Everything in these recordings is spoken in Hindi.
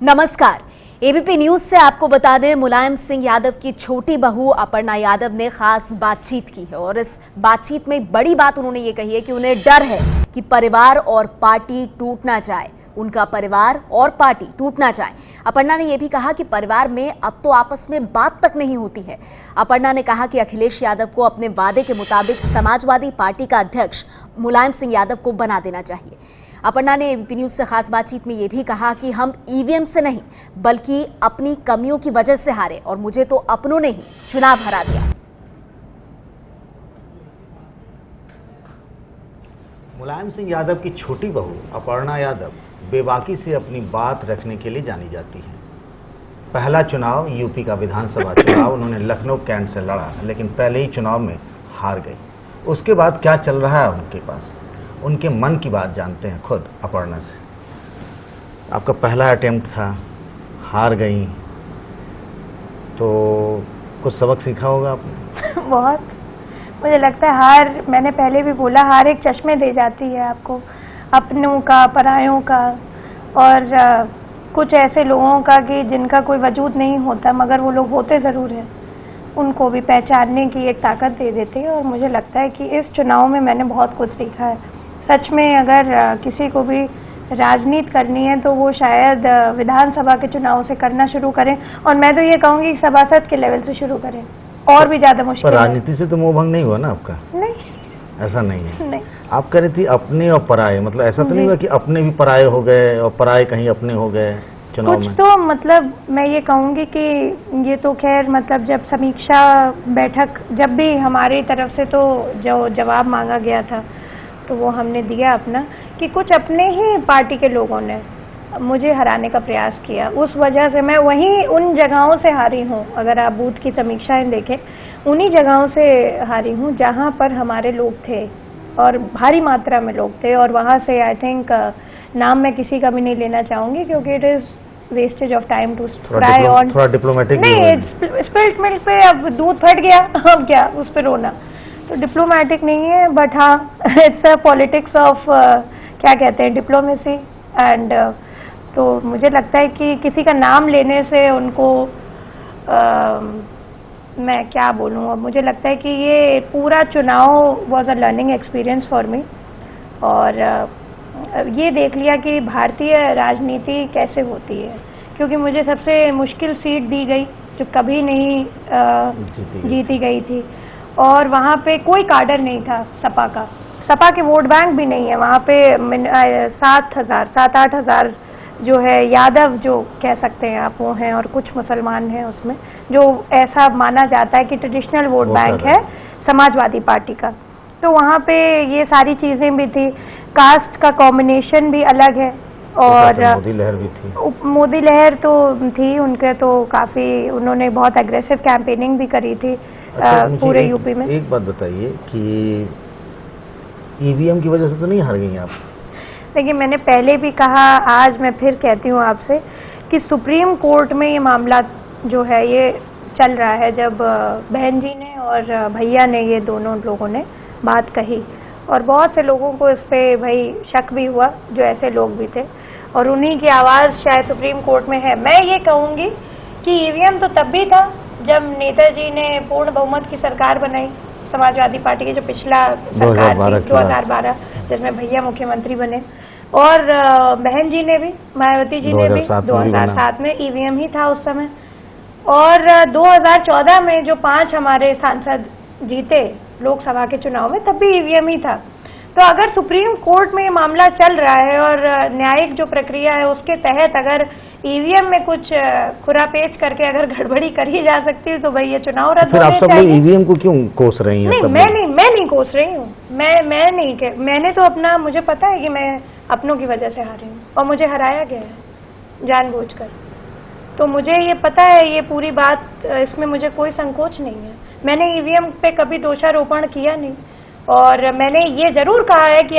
नमस्कार। एबीपी न्यूज से आपको बता दें, मुलायम सिंह यादव की छोटी बहू अपर्णा यादव ने खास बातचीत की है और इस बातचीत में बड़ी बात उन्होंने ये कही है कि उन्हें डर है कि परिवार और पार्टी टूट ना जाए, उनका परिवार और पार्टी टूट ना जाए। अपर्णा ने यह भी कहा कि परिवार में अब तो आपस में बात तक नहीं होती है। अपर्णा ने कहा कि अखिलेश यादव को अपने वादे के मुताबिक समाजवादी पार्टी का अध्यक्ष मुलायम सिंह यादव को बना देना चाहिए। अपर्णा ने एबीपी न्यूज से खास बातचीत में यह भी कहा कि हम ईवीएम से नहीं बल्कि अपनी कमियों की वजह से हारे और मुझे तो अपनों ने ही चुनाव हरा दिया। मुलायम सिंह यादव की छोटी बहू अपर्णा यादव बेबाकी से अपनी बात रखने के लिए जानी जाती है। पहला चुनाव यूपी का विधानसभा चुनाव उन्होंने लखनऊ कैंट से लड़ा, लेकिन पहले ही चुनाव में हार गई। उसके बाद क्या चल रहा है उनके पास, उनके मन की बात जानते हैं खुद अपर्णा से। आपका पहला अटेम्प्ट था, हार गई, तो कुछ सबक सीखा होगा आपने? बहुत। मुझे लगता है हार, मैंने पहले भी बोला, हार एक चश्मे दे जाती है आपको, अपनों का, परायों का, और कुछ ऐसे लोगों का कि जिनका कोई वजूद नहीं होता मगर वो लोग होते ज़रूर हैं, उनको भी पहचानने की एक ताकत दे देते हैं। और मुझे लगता है कि इस चुनाव में मैंने बहुत कुछ सीखा है। सच में अगर किसी को भी राजनीति करनी है तो वो शायद विधानसभा के चुनाव से करना शुरू करें, और मैं तो ये कहूँगी सभासद के लेवल से शुरू करें, और भी ज़्यादा मुश्किल। राजनीति से तो मोह भंग नहीं हुआ ना आपका? नहीं, ऐसा नहीं है। नहीं। आप कह रही थी अपने और पराये, मतलब ऐसा तो नहीं हुआ कि अपने भी पराये हो गए और पराये कहीं अपने हो गए चुनाव में? कुछ तो मतलब मैं ये कहूँगी कि ये तो खैर मतलब जब समीक्षा बैठक, जब भी हमारी तरफ से तो जो जवाब मांगा गया था तो वो हमने दिया अपना, कि कुछ अपने ही पार्टी के लोगों ने मुझे हराने का प्रयास किया। उस वजह से मैं वहीं उन जगहों से हारी हूँ। अगर आप बूथ की समीक्षाएं देखें, उन्हीं जगहों से हारी हूँ जहाँ पर हमारे लोग थे और भारी मात्रा में लोग थे। और वहाँ से आई थिंक नाम मैं किसी का भी नहीं लेना चाहूँगी क्योंकि it is wastage of time to try on. थोड़ा डिप्लोमेटिक नहीं, स्पिल्ट मिल्क पे अब दूध फट गया, अब क्या उस पर रोना, तो डिप्लोमेटिक नहीं है। बट हाँ, इट्स अ पॉलिटिक्स ऑफ क्या कहते हैं, डिप्लोमेसी। एंड तो मुझे लगता है कि किसी का नाम लेने से उनको मैं क्या बोलूँ, अब मुझे लगता है कि ये पूरा चुनाव was a learning experience for me. और ये देख लिया कि भारतीय राजनीति कैसे होती है, क्योंकि मुझे सबसे मुश्किल सीट दी गई जो कभी नहीं जीती गई थी। और वहाँ पे कोई काडर नहीं था सपा का, सपा के वोट बैंक भी नहीं है वहाँ पे। 7-8 हज़ार जो है यादव जो कह सकते हैं आप वो हैं, और कुछ मुसलमान हैं उसमें, जो ऐसा माना जाता है कि ट्रेडिशनल वोट बैंक है समाजवादी पार्टी का। तो वहाँ पे ये सारी चीज़ें भी थी, कास्ट का कॉम्बिनेशन भी अलग है। और मोदी लहर भी थी, मोदी लहर तो थी उनके, तो काफ़ी उन्होंने बहुत एग्रेसिव कैंपेनिंग भी करी थी। अच्छा, पूरे यूपी में। एक बात बताइए कि ईवीएम की वजह से तो नहीं हार गई आप? देखिए, मैंने पहले भी कहा, आज मैं फिर कहती हूँ आपसे कि सुप्रीम कोर्ट में ये मामला जो है ये चल रहा है। जब बहन जी ने और भैया ने, ये दोनों लोगों ने बात कही, और बहुत से लोगों को इस पे भाई शक भी हुआ, जो ऐसे लोग भी थे, और उन्हीं की आवाज़ शायद सुप्रीम कोर्ट में है। मैं ये कहूँगी कि ईवीएम तो तब भी था जब नेताजी ने पूर्ण बहुमत की सरकार बनाई, समाजवादी पार्टी की जो पिछला सरकार थी 2012, जिसमें भैया मुख्यमंत्री बने, और बहन जी ने भी, मायावती जी ने भी 2007 में ईवीएम ही था उस समय। और 2014 में जो 5 हमारे सांसद जीते लोकसभा के चुनाव में, तब भी ईवीएम ही था। तो अगर सुप्रीम कोर्ट में ये मामला चल रहा है और न्यायिक जो प्रक्रिया है उसके तहत अगर ईवीएम में कुछ खुरापेच करके अगर गड़बड़ी करी जा सकती है, तो भाई ये चुनाव रद्द होने चाहिए। फिर आप सब ईवीएम को क्यों कोस रही हैं? नहीं, मैं नहीं कोस रही हूँ। मैंने तो अपना, मुझे पता है कि मैं अपनों की वजह से हारी हूँ और मुझे हराया गया है जानबूझकर। तो मुझे ये पता है, ये पूरी बात, इसमें मुझे कोई संकोच नहीं है। मैंने ईवीएम पे कभी दोषारोपण किया नहीं, और मैंने ये जरूर कहा है कि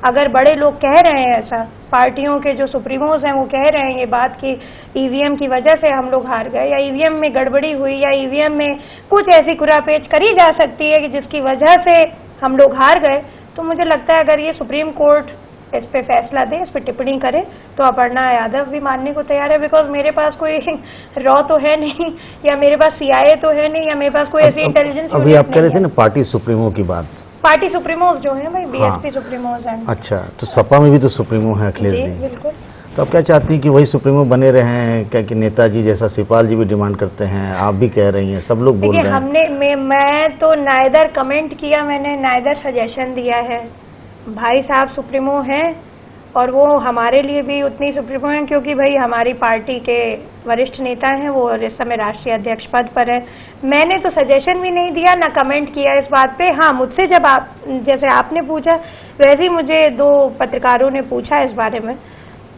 अगर बड़े लोग कह रहे हैं ऐसा, पार्टियों के जो सुप्रीमोज हैं वो कह रहे हैं ये बात कि ईवीएम की वजह से हम लोग हार गए, या ईवीएम में गड़बड़ी हुई, या ईवीएम में कुछ ऐसी कुरापेच करी जा सकती है कि जिसकी वजह से हम लोग हार गए, तो मुझे लगता है अगर ये सुप्रीम कोर्ट इस पे फैसला दे, इस पे टिप्पणी करे, तो अपर्णा यादव भी मानने को तैयार है। बिकॉज मेरे पास कोई रॉ तो है नहीं, या मेरे पास CIA तो है नहीं, या मेरे पास कोई ऐसी इंटेलिजेंस अभी आप कह रहे थे ना पार्टी सुप्रीमो की बात, पार्टी सुप्रीमोज जो है भाई, हाँ। BSP सुप्रीमोज हैं। अच्छा, तो सपा में भी तो सुप्रीमो है अखिलेश जी जी, बिल्कुल। तो आप क्या चाहती हैं कि वही सुप्रीमो बने रहे हैं क्या, कि नेताजी जैसा शिवपाल जी भी डिमांड करते हैं, आप भी कह रही हैं, सब लोग बोल देखिए, रहे हैं। मैं तो नाइदर कमेंट किया, मैंने नाइदर सजेशन दिया है। भाई साहब सुप्रीमो हैं और वो हमारे लिए भी उतनी सुप्रीमो हैं, क्योंकि भाई हमारी पार्टी के वरिष्ठ नेता हैं वो, और इस समय राष्ट्रीय अध्यक्ष पद पर है। मैंने तो सजेशन भी नहीं दिया, ना कमेंट किया इस बात पे। हाँ, मुझसे जब जैसे आपने पूछा, वैसे ही मुझे 2 पत्रकारों ने पूछा इस बारे में,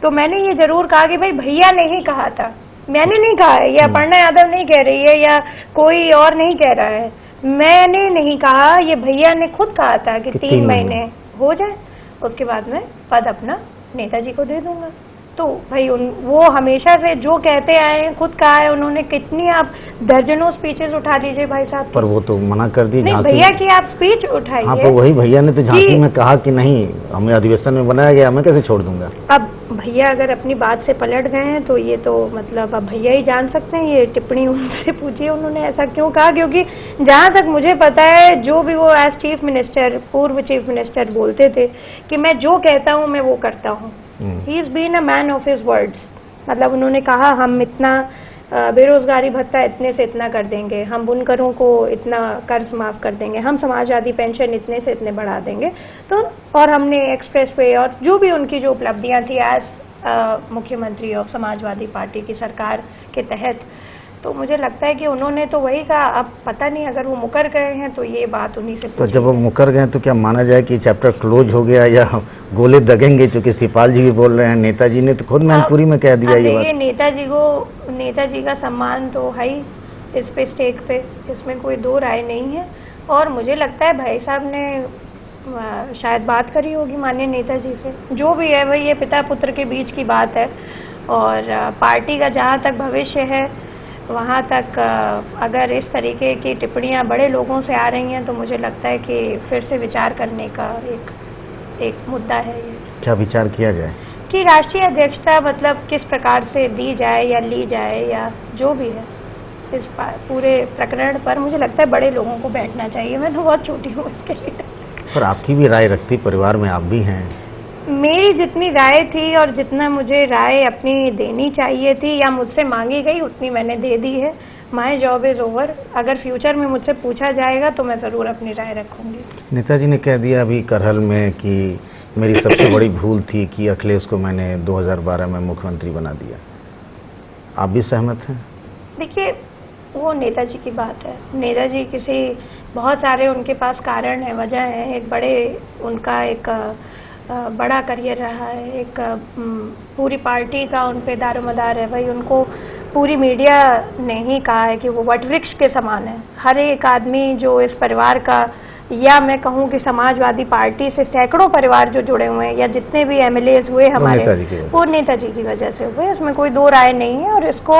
तो मैंने ये जरूर कहा कि भाई भैया ने ही कहा था, मैंने नहीं कहा है, या अपर्णा यादव नहीं कह रही है, या कोई और नहीं कह रहा है, मैंने नहीं कहा, ये भैया ने खुद कहा था कि 3 महीने हो जाए, उसके बाद मैं पद अपना नेताजी को दे दूंगा। तो भाई वो हमेशा से जो कहते आए हैं, खुद कहा है उन्होंने, कितनी आप दर्जनों स्पीचेस उठा लीजिए भाई साहब, पर वो तो मना कर दी। नहीं भैया की आप स्पीच उठाइए। हाँ, तो वही भैया ने तो झांसी में कहा कि नहीं, हमें अधिवेशन में बनाया गया, मैं कैसे छोड़ दूंगा। अब भैया अगर अपनी बात से पलट गए हैं तो ये तो मतलब अब भैया ही जान सकते हैं, ये टिप्पणी उनसे पूछिए उन्होंने ऐसा क्यों कहा। क्योंकि जहां तक मुझे पता है, जो भी वो एज चीफ मिनिस्टर, पूर्व चीफ मिनिस्टर बोलते थे कि मैं जो कहता हूं मैं वो करता हूं। He is been a man of his words. मतलब उन्होंने कहा हम इतना बेरोजगारी भत्ता इतने से इतना कर देंगे, हम बुनकरों को इतना कर्ज माफ कर देंगे, हम समाजवादी पेंशन इतने से इतने बढ़ा देंगे। तो और हमने एक्सप्रेस वे और जो भी उनकी जो उपलब्धियां थी एज मुख्यमंत्री ऑफ समाजवादी पार्टी की सरकार के तहत, तो मुझे लगता है कि उन्होंने तो वही कहा। अब पता नहीं अगर वो मुकर गए हैं तो ये बात उन्हीं से। तो जब वो मुकर गए तो क्या माना जाए कि चैप्टर क्लोज हो गया, या गोले दगेंगे? क्योंकि शिवपाल जी भी बोल रहे हैं, नेताजी ने तो खुद मैनपुरी में कह दिया ये बात। नेताजी का सम्मान तो है ही इस पे, स्टेक पे, इसमें कोई 2 राय नहीं है। और मुझे लगता है भाई साहब ने शायद बात करी होगी माननीय नेताजी से, जो भी है भाई, ये पिता पुत्र के बीच की बात है। और पार्टी का जहाँ तक भविष्य है वहाँ तक अगर इस तरीके की टिप्पणियाँ बड़े लोगों से आ रही हैं तो मुझे लगता है कि फिर से विचार करने का एक मुद्दा है ये। क्या विचार किया जाए कि राष्ट्रीय अध्यक्षता मतलब किस प्रकार से दी जाए या ली जाए, या जो भी है इस पूरे प्रकरण पर मुझे लगता है बड़े लोगों को बैठना चाहिए। मैं तो बहुत छोटी हूँ इसके लिए। पर आपकी भी राय रखती, परिवार में आप भी हैं। मेरी जितनी राय थी और जितना मुझे राय अपनी देनी चाहिए थी या मुझसे मांगी गई उतनी मैंने दे दी है। My job is over. अगर फ्यूचर में मुझसे पूछा जाएगा तो मैं ज़रूर अपनी राय रखूंगी। नेताजी ने कह दिया अभी करहल में कि मेरी सबसे बड़ी भूल थी कि अखिलेश को मैंने 2012 में मुख्यमंत्री बना दिया। आप भी सहमत हैं? देखिए, वो नेताजी की बात है। नेताजी किसी, बहुत सारे उनके पास कारण है, वजह है। एक बड़े, उनका एक बड़ा करियर रहा है, एक पूरी पार्टी का उन पे दारोमदार है। भाई उनको पूरी मीडिया ने ही कहा है कि वो वटवृक्ष के समान है। हर एक आदमी जो इस परिवार का, या मैं कहूँ कि समाजवादी पार्टी से सैकड़ों परिवार जो जुड़े हुए हैं, या जितने भी MLAs हुए हमारे, वो नेताजी की वजह से हुए। इसमें कोई 2 राय नहीं है और इसको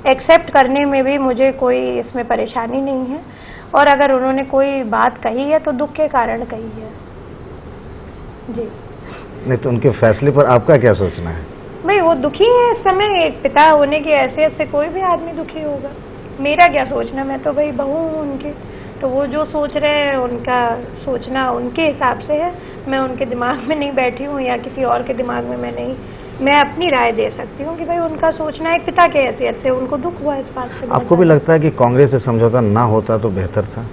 एक्सेप्ट करने में भी मुझे कोई इसमें परेशानी नहीं है। और अगर उन्होंने कोई बात कही है तो दुख के कारण कही है जी। नहीं तो उनके फैसले पर आपका क्या सोचना है? भाई वो दुखी है इस समय। एक पिता होने की हैसियत से कोई भी आदमी दुखी होगा। मेरा क्या सोचना, मैं तो भाई बहू हूँ उनकी, तो वो जो सोच रहे हैं उनका सोचना उनके हिसाब से है। मैं उनके दिमाग में नहीं बैठी हूँ या किसी और के दिमाग में मैं अपनी राय दे सकती हूँ कि भाई उनका सोचना एक पिता के हैसियत से उनको दुख हुआ इस बात से। आपको भी लगता है कि कांग्रेस से समझौता ना होता तो बेहतर था?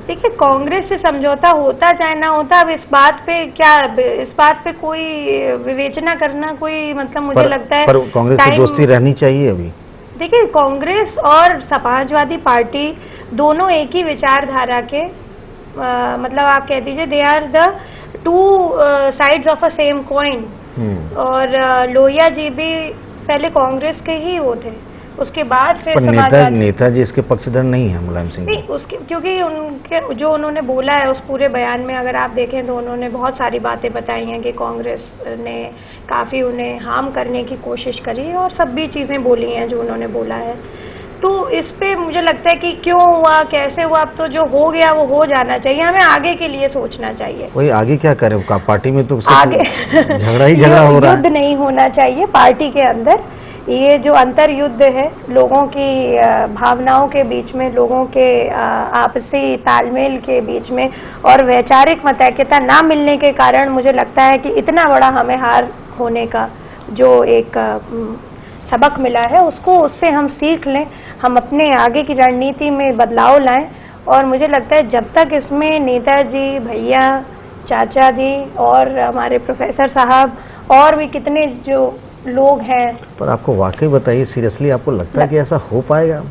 देखिए, कांग्रेस से समझौता होता चाहे ना होता, अब इस बात पे कोई विवेचना करना कोई मतलब मुझे लगता है। पर कांग्रेस से दोस्ती रहनी चाहिए अभी। देखिए, कांग्रेस और समाजवादी पार्टी दोनों एक ही विचारधारा के, मतलब आप कह दीजिए they are the 2 sides of a same coin. और लोहिया जी भी पहले कांग्रेस के ही वो थे, उसके बाद फिर नेताजी इसके पक्षधर नहीं है मुलायम सिंह। नहीं, उसके क्योंकि उनके जो उन्होंने बोला है उस पूरे बयान में अगर आप देखें तो उन्होंने बहुत सारी बातें बताई हैं कि कांग्रेस ने काफ़ी उन्हें हार्म करने की कोशिश करी और सब भी चीज़ें बोली हैं जो उन्होंने बोला है। तो इस पे मुझे लगता है कि क्यों हुआ, कैसे हुआ, अब तो जो हो गया वो हो जाना चाहिए, हमें आगे के लिए सोचना चाहिए। वही आगे क्या करें, पार्टी में तो आगे झगड़ा ही झगड़ा हो रहा है। युद्ध नहीं होना चाहिए पार्टी के अंदर। ये जो अंतर युद्ध है लोगों की भावनाओं के बीच में, लोगों के आपसी तालमेल के बीच में और वैचारिक मतैक्यता ना मिलने के कारण मुझे लगता है कि इतना बड़ा हमें हार होने का जो एक सबक मिला है, उससे हम सीख लें, हम अपने आगे की रणनीति में बदलाव लाएं। और मुझे लगता है जब तक इसमें नेताजी, भैया, चाचा जी और हमारे प्रोफेसर साहब और भी कितने जो लोग हैं। पर आपको वाकई बताइए, सीरियसली आपको लगता है कि ऐसा हो पाएगा?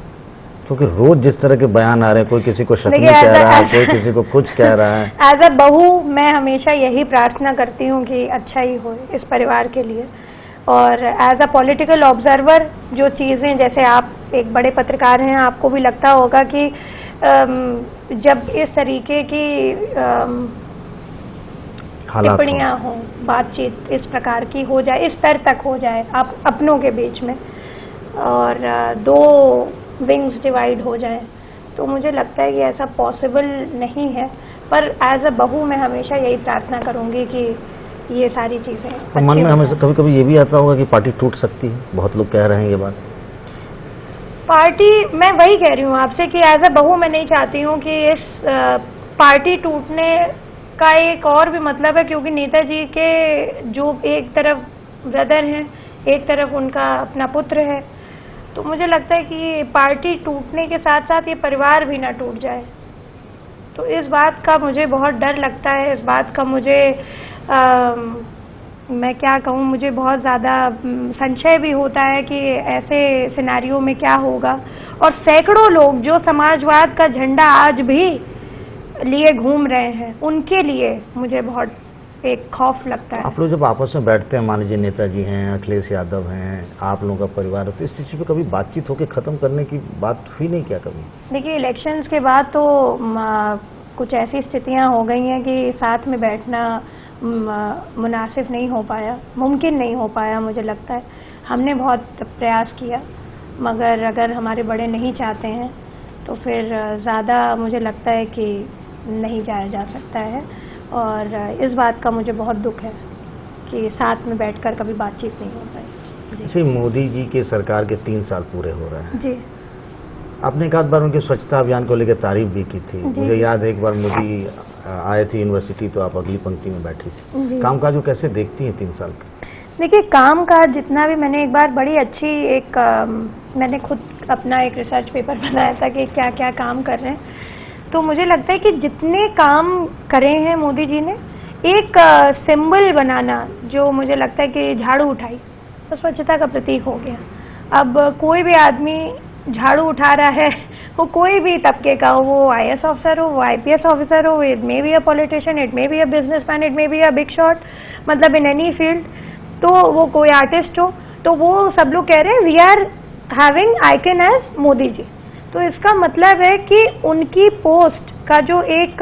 क्योंकि रोज जिस तरह के बयान आ रहे हैं, कोई किसी को शतनी कह रहा है, कोई किसी को कुछ कह रहा है। एज अ बहू मैं हमेशा यही प्रार्थना करती हूँ कि अच्छा ही हो इस परिवार के लिए। और एज अ पॉलिटिकल ऑब्जर्वर जो चीज़ें, जैसे आप एक बड़े पत्रकार हैं, आपको भी लगता होगा कि जब इस तरीके की टिप्पणियां हों, बातचीत इस प्रकार की हो जाए, इस स्तर तक हो जाए आप अपनों के बीच में, और दो विंग्स डिवाइड हो जाए, तो मुझे लगता है कि ऐसा पॉसिबल नहीं है। पर एज अ बहू मैं हमेशा यही प्रार्थना करूंगी कि ये सारी चीज़ें तो मन में हमेशा कभी कभी ये भी आता होगा कि पार्टी टूट सकती है, बहुत लोग कह रहे हैं ये बात। पार्टी, मैं वही कह रही हूँ आपसे कि एज अ बहू मैं नहीं चाहती हूँ कि इस पार्टी टूटने का एक और भी मतलब है, क्योंकि नेताजी के जो एक तरफ ब्रदर हैं, एक तरफ उनका अपना पुत्र है, तो मुझे लगता है कि पार्टी टूटने के साथ साथ ये परिवार भी ना टूट जाए। तो इस बात का मुझे बहुत डर लगता है, इस बात का मुझे मैं क्या कहूँ, मुझे बहुत ज़्यादा संशय भी होता है कि ऐसे सिनेरियो में क्या होगा। और सैकड़ों लोग जो समाजवाद का झंडा आज भी लिए घूम रहे हैं, उनके लिए मुझे बहुत एक खौफ लगता है। आप लोग जब आपस में बैठते हैं, मान लीजिए नेताजी हैं, अखिलेश यादव हैं, आप लोगों का परिवार है, तो इस चीज़ पे कभी बातचीत होकर ख़त्म करने की बात हुई नहीं क्या कभी? देखिए, इलेक्शंस के बाद तो कुछ ऐसी स्थितियां हो गई हैं कि साथ में बैठना मुनासिब नहीं हो पाया, मुमकिन नहीं हो पाया। मुझे लगता है हमने बहुत प्रयास किया, मगर अगर हमारे बड़े नहीं चाहते हैं तो फिर ज़्यादा मुझे लगता है कि नहीं जाया जा सकता है। और इस बात का मुझे बहुत दुख है कि साथ में बैठकर कभी बातचीत नहीं हो पाई। जी, मोदी जी के सरकार के 3 साल पूरे हो रहे हैं। जी, आपने एक आध बार उनके स्वच्छता अभियान को लेकर तारीफ भी की थी। मुझे याद है एक बार मोदी आए थे यूनिवर्सिटी, तो आप अगली पंक्ति में बैठी थी। कामकाज को कैसे देखती हैं 3 साल का? देखिए, काम का जितना भी, मैंने एक बार बड़ी अच्छी मैंने खुद अपना एक रिसर्च पेपर बनाया था कि क्या क्या काम कर रहे हैं। तो मुझे लगता है कि जितने काम करे हैं मोदी जी ने, एक सिंबल बनाना, जो मुझे लगता है कि झाड़ू उठाई, तो स्वच्छता का प्रतीक हो गया। अब कोई भी आदमी झाड़ू उठा रहा है, वो कोई भी तबके का हो, वो IAS ऑफिसर हो, वो IPS ऑफिसर हो, it may be a politician, it may be a businessman, it may be a big shot, मतलब इन एनी फील्ड, तो वो कोई आर्टिस्ट हो, तो वो सब लोग कह रहे हैं we are having icon as Modi ji. तो इसका मतलब है कि उनकी पोस्ट का जो एक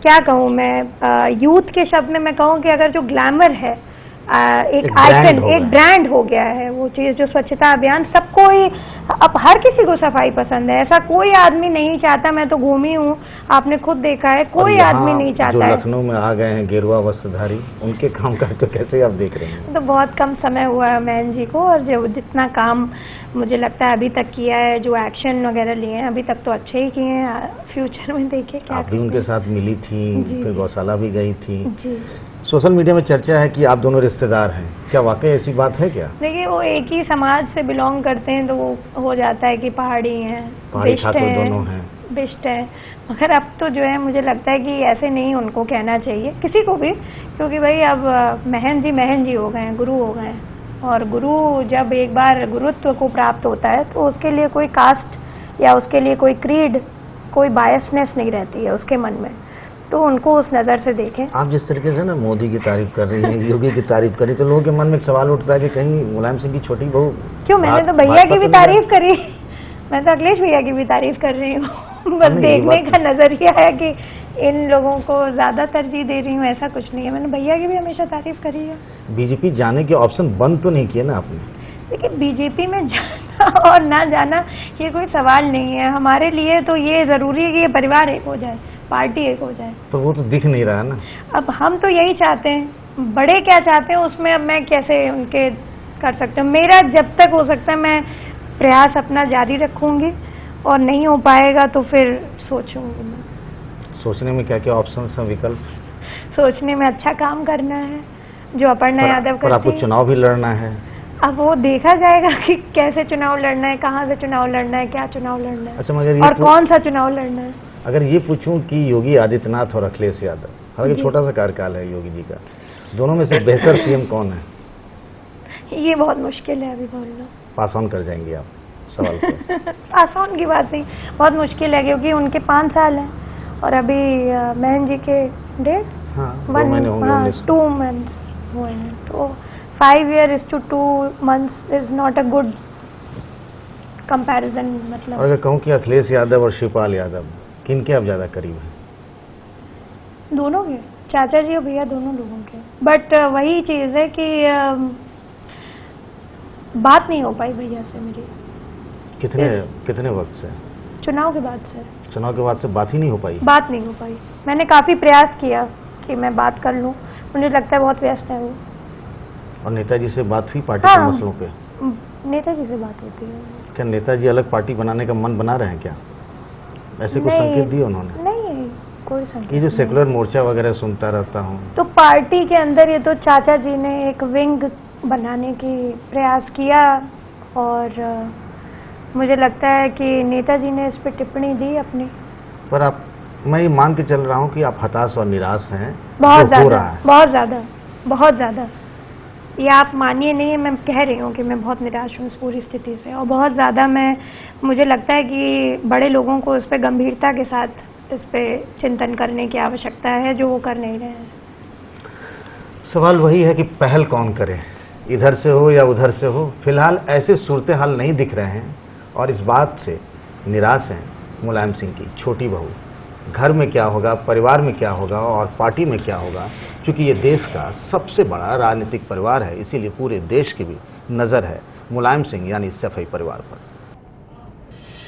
क्या कहूँ मैं, यूथ के शब्द में मैं कहूँ कि अगर जो ग्लैमर है, एक आइकन, एक ब्रांड हो गया है वो चीज़, जो स्वच्छता अभियान। सबको ही, अब हर किसी को सफाई पसंद है, ऐसा कोई आदमी नहीं चाहता। मैं तो घूमी हूँ, आपने खुद देखा है, कोई आदमी नहीं चाहता है। लखनऊ में आ गए हैं गेरुआ वस्त्रधारी, उनके काम का तो कैसे आप देख रहे हैं? तो बहुत कम समय हुआ है मैन जी को, और जो जितना काम मुझे लगता है अभी तक किया है, जो एक्शन वगैरह लिए हैं अभी तक, तो अच्छे ही किए हैं। फ्यूचर में देखिए क्या। आप भी उनके साथ मिली थी, फिर गौशाला भी गई थी। जी। सोशल मीडिया में चर्चा है कि आप दोनों रिश्तेदार हैं, क्या वाकई ऐसी बात है क्या? देखिए, वो एक ही समाज से बिलोंग करते हैं, तो वो हो जाता है कि पहाड़ी हैं, बिष्ट हैं, मगर अब तो जो है मुझे लगता है कि ऐसे नहीं उनको कहना चाहिए किसी को भी, क्योंकि भाई अब महन जी हो गए हैं, गुरु हो गए हैं, और गुरु जब एक बार गुरुत्व को प्राप्त होता है तो उसके लिए कोई कास्ट या उसके लिए कोई क्रीड, कोई बायसनेस नहीं रहती है उसके मन में, तो उनको उस नज़र से देखें। आप जिस तरीके से ना मोदी की तारीफ कर रही हैं, योगी की तारीफ करी, तो लोगों के मन में एक सवाल उठता है कि कहीं मुलायम सिंह की छोटी बहू। क्यों, मैंने तो भैया की भी तारीफ करी, मैं तो अखिलेश भैया की भी तारीफ कर रही हूँ। बस देखने का नजरिया है कि इन लोगों को ज्यादा तरजीह दे रही हूँ, ऐसा कुछ नहीं है। मैंने भैया की भी हमेशा तारीफ करी है। बीजेपी जाने के ऑप्शन बंद तो नहीं किए ना आपने? देखिए, बीजेपी में जाना और ना जाना ये कोई सवाल नहीं है। हमारे लिए तो ये ज़रूरी है कि ये परिवार एक हो जाए, पार्टी एक हो जाए। तो वो तो दिख नहीं रहा है ना। अब हम तो यही चाहते हैं, बड़े क्या चाहते हैं उसमें अब मैं कैसे उनके कर सकती हूँ। मेरा जब तक हो सकता है मैं प्रयास अपना जारी रखूँगी, और नहीं हो पाएगा तो फिर सोचूंगी मैं। सोचने में क्या क्या ऑप्शन हैं, विकल्प? सोचने में अच्छा काम करना है, जो अपर्णा यादव पर आपको करती है। चुनाव भी लड़ना है। अब वो देखा जाएगा कि कैसे चुनाव लड़ना है, कहाँ से चुनाव लड़ना है, क्या चुनाव लड़ना है, अच्छा, मगर और कौन सा चुनाव लड़ना है। अगर ये पूछूं कि योगी आदित्यनाथ और अखिलेश यादव, हालांकि छोटा सा कार्यकाल है योगी जी का, दोनों में से बेहतर सीएम कौन है? ये बहुत मुश्किल है अभी बोलना। पास ऑन कर जाएंगे आप सवाल को? पास ऑन की बात नहीं, बहुत मुश्किल है, क्योंकि उनके 5 साल हैं और अभी बहन जी के 1.5 हाँ, 2 महीने होंगे। 2 मंथ्स हुए हैं, तो 5 years to 2 months is not a good comparison। मतलब और अगर कहूँ कि अखिलेश यादव और शिवपाल यादव, किनके आप ज्यादा करीब हैं? दोनों के, चाचा जी और भैया दोनों लोगों के। बट वही चीज़ है कि बात नहीं हो पाई भैया से मेरी। कितने वक्त से? चुनाव के बाद से। चुनाव के बाद से बात ही नहीं हो पाई? बात नहीं हो पाई। मैंने काफ़ी प्रयास किया कि मैं बात कर लूँ, मुझे लगता है बहुत व्यस्त है वो। और नेताजी से बात हुई पार्टी के मसलों पे? नेताजी से बात होती है। क्या नेताजी अलग पार्टी बनाने का मन बना रहे हैं क्या? ऐसे कुछ संकेत दिए उन्होंने? नहीं, कोई संकेत। ये जो सेकुलर मोर्चा वगैरह सुनता रहता हूँ, तो पार्टी के अंदर ये तो चाचा जी ने एक विंग बनाने की प्रयास किया, और मुझे लगता है कि नेताजी ने इस पर टिप्पणी दी अपनी। पर आप, मैं ये मान के चल रहा हूँ कि आप हताश और निराश हैं। बहुत जो हो ज्यादा, रहा है। बहुत ज्यादा, बहुत ज्यादा। ये आप मानिए नहीं, मैं कह रही हूँ कि मैं बहुत निराश हूँ इस पूरी स्थिति से, और बहुत ज़्यादा मुझे लगता है कि बड़े लोगों को इस पे गंभीरता के साथ इस पे चिंतन करने की आवश्यकता है, जो वो कर नहीं रहे हैं। सवाल वही है कि पहल कौन करे, इधर से हो या उधर से हो। फिलहाल ऐसे सूरत हाल नहीं दिख रहे हैं, और इस बात से निराश हैं मुलायम सिंह की छोटी बहू। घर में क्या होगा, परिवार में क्या होगा और पार्टी में क्या होगा, क्योंकि ये देश का सबसे बड़ा राजनीतिक परिवार है, इसीलिए पूरे देश की भी नज़र है मुलायम सिंह यानी सफाई परिवार पर।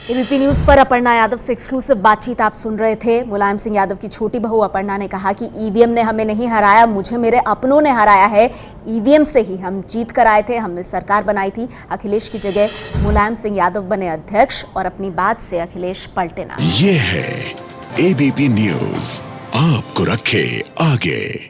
एबीपी न्यूज पर अपर्णा यादव से एक्सक्लूसिव बातचीत आप सुन रहे थे। मुलायम सिंह यादव की छोटी बहू अपर्णा ने कहा कि ईवीएम ने हमें नहीं हराया, मुझे मेरे अपनों ने हराया है। ईवीएम से ही हम जीत कर आए थे, हमने सरकार बनाई थी। अखिलेश की जगह मुलायम सिंह यादव बने अध्यक्ष, और अपनी बात से अखिलेश पलटे ना। ये है एबीपी न्यूज, आपको रखे आगे।